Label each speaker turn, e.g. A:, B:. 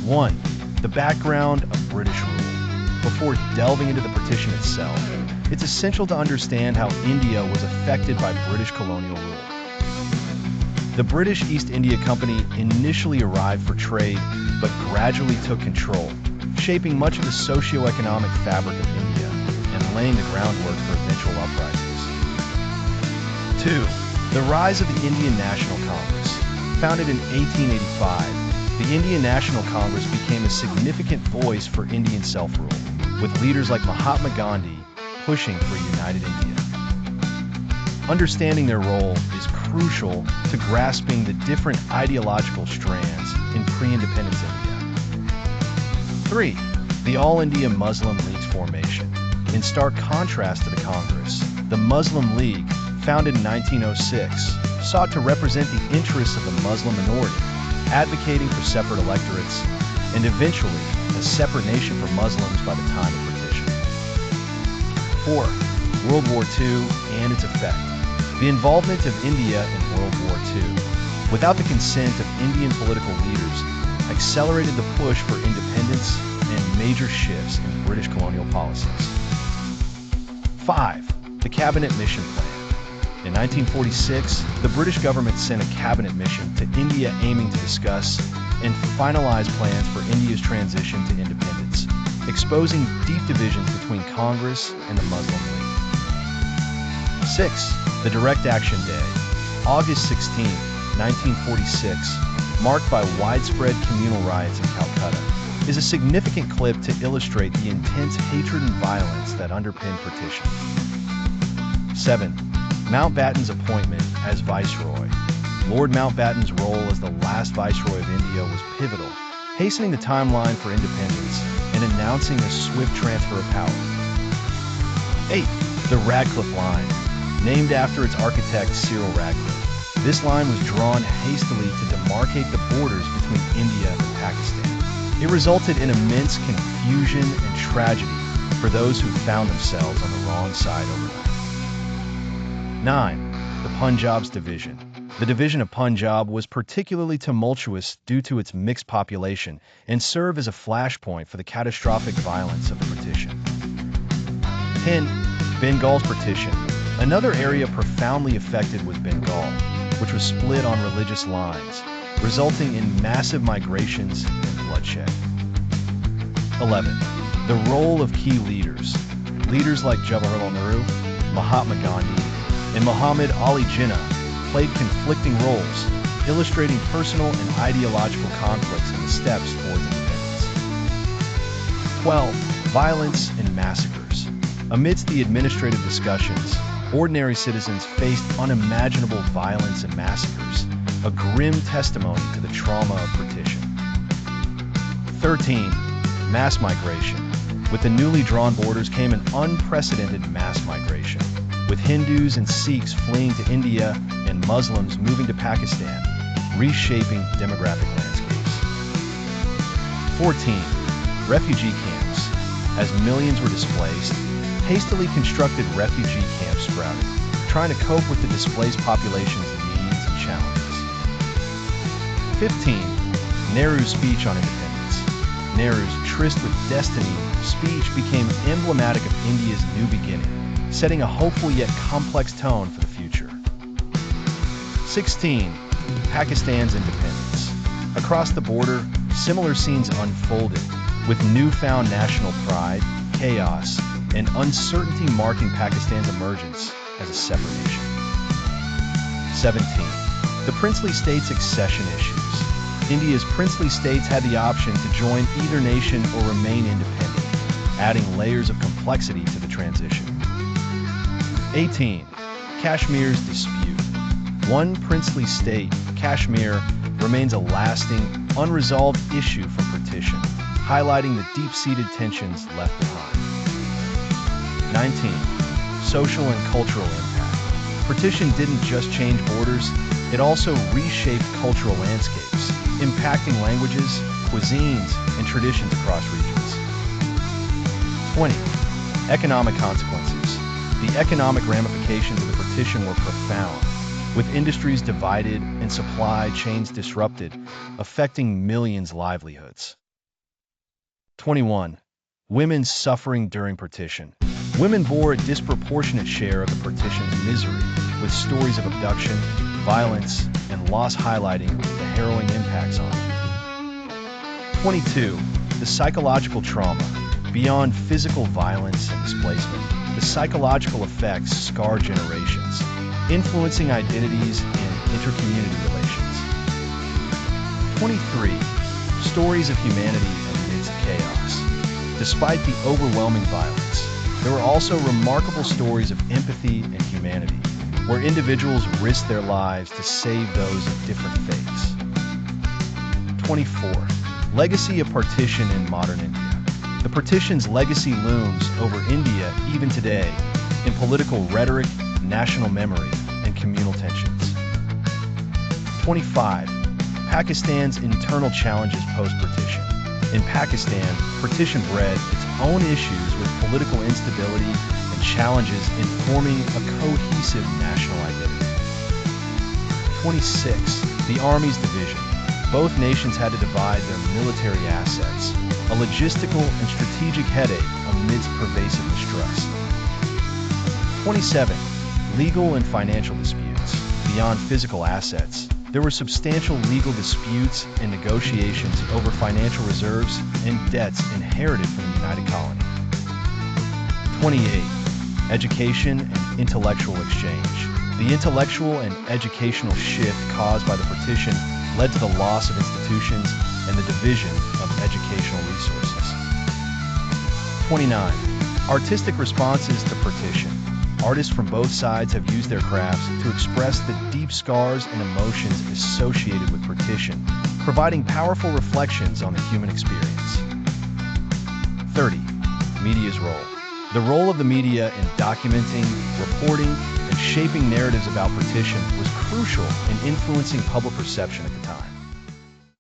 A: 1. The background of British rule. Before delving into the partition itself, it's essential to understand how India was affected by British colonial rule. The British East India Company initially arrived for trade, but gradually took control, shaping much of the socio-economic fabric of India and laying the groundwork for eventual uprisings. 2. The rise of the Indian National Congress. Founded in 1885, the Indian National Congress became a significant voice for Indian self-rule, with leaders like Mahatma Gandhi pushing for united India. Understanding their role is crucial to grasping the different ideological strands in pre-independence India. 3. The All-India Muslim League's formation. In stark contrast to the Congress, the Muslim League, founded in 1906, sought to represent the interests of the Muslim minority, advocating for separate electorates, and eventually a separate nation for Muslims by the time of partition. 4. World War II and its effect. The involvement of India in World War II, without the consent of Indian political leaders, accelerated the push for independence and major shifts in British colonial policies. 5. The Cabinet Mission Plan. In 1946, the British government sent a cabinet mission to India aiming to discuss and finalize plans for India's transition to independence, exposing deep divisions between Congress and the Muslim League. 6. The Direct Action Day. August 16, 1946, marked by widespread communal riots in Calcutta, is a significant clip to illustrate the intense hatred and violence that underpinned partition. 7. Mountbatten's appointment as Viceroy. Lord Mountbatten's role as the last Viceroy of India was pivotal, hastening the timeline for independence and announcing a swift transfer of power. 8. The Radcliffe Line. Named after its architect Cyril Radcliffe, this line was drawn hastily to demarcate the borders between India and Pakistan. It resulted in immense confusion and tragedy for those who found themselves on the wrong side overnight. 9. The Punjab's division. The division of Punjab was particularly tumultuous due to its mixed population and served as a flashpoint for the catastrophic violence of the partition. 10. Bengal's partition. Another area profoundly affected was Bengal, which was split on religious lines, resulting in massive migrations and bloodshed. 11. The role of key leaders. Leaders like Jawaharlal Nehru, Mahatma Gandhi, and Muhammad Ali Jinnah played conflicting roles, illustrating personal and ideological conflicts in the steps towards independence. 12. Violence and massacres. Amidst the administrative discussions, ordinary citizens faced unimaginable violence and massacres, a grim testimony to the trauma of partition. 13. Mass migration. With the newly drawn borders came an unprecedented mass migration, with Hindus and Sikhs fleeing to India and Muslims moving to Pakistan, reshaping demographic landscapes. 14. Refugee camps. As millions were displaced, hastily constructed refugee camps sprouted, trying to cope with the displaced population's needs and challenges. 15. Nehru's speech on independence. Nehru's tryst with destiny speech became emblematic of India's new beginning, setting a hopeful yet complex tone for the future. 16. Pakistan's independence. Across the border, similar scenes unfolded, with newfound national pride, chaos, and uncertainty marking Pakistan's emergence as a separate nation. 17. The princely states' succession issues. India's princely states had the option to join either nation or remain independent, adding layers of complexity to the transition. 18. Kashmir's dispute. One princely state, Kashmir, remains a lasting, unresolved issue from partition, highlighting the deep-seated tensions left behind. 19. Social and cultural impact. Partition didn't just change borders, it also reshaped cultural landscapes, impacting languages, cuisines, and traditions across regions. 20. Economic consequences. The economic ramifications of the partition were profound, with industries divided and supply chains disrupted, affecting millions' livelihoods. 21. Women's suffering during partition. Women bore a disproportionate share of the partition's misery, with stories of abduction, violence, and loss highlighting the harrowing impacts on them. 22. The psychological trauma. Beyond physical violence and displacement, the psychological effects scar generations, influencing identities and intercommunity relations. 23. Stories of humanity amidst chaos. Despite the overwhelming violence, there were also remarkable stories of empathy and humanity, where individuals risked their lives to save those of different faiths. 24. Legacy of partition in modern India. The partition's legacy looms over India even today in political rhetoric, national memory, and communal tensions. 25. Pakistan's internal challenges post-partition. In Pakistan, partition bred its own issues with political instability and challenges in forming a cohesive national identity. 26. The Army's division. Both nations had to divide their military assets, a logistical and strategic headache amidst pervasive mistrust. 27. Legal and financial disputes. Beyond physical assets, there were substantial legal disputes and negotiations over financial reserves and debts inherited from the United Colony. 28. Education and intellectual exchange. The intellectual and educational shift caused by the partition led to the loss of institutions and the division of educational resources. 29. Artistic responses to partition. Artists from both sides have used their crafts to express the deep scars and emotions associated with partition, providing powerful reflections on the human experience. 30. Media's role. The role of the media in documenting, reporting, and shaping narratives about partition was crucial in influencing public perception at the time.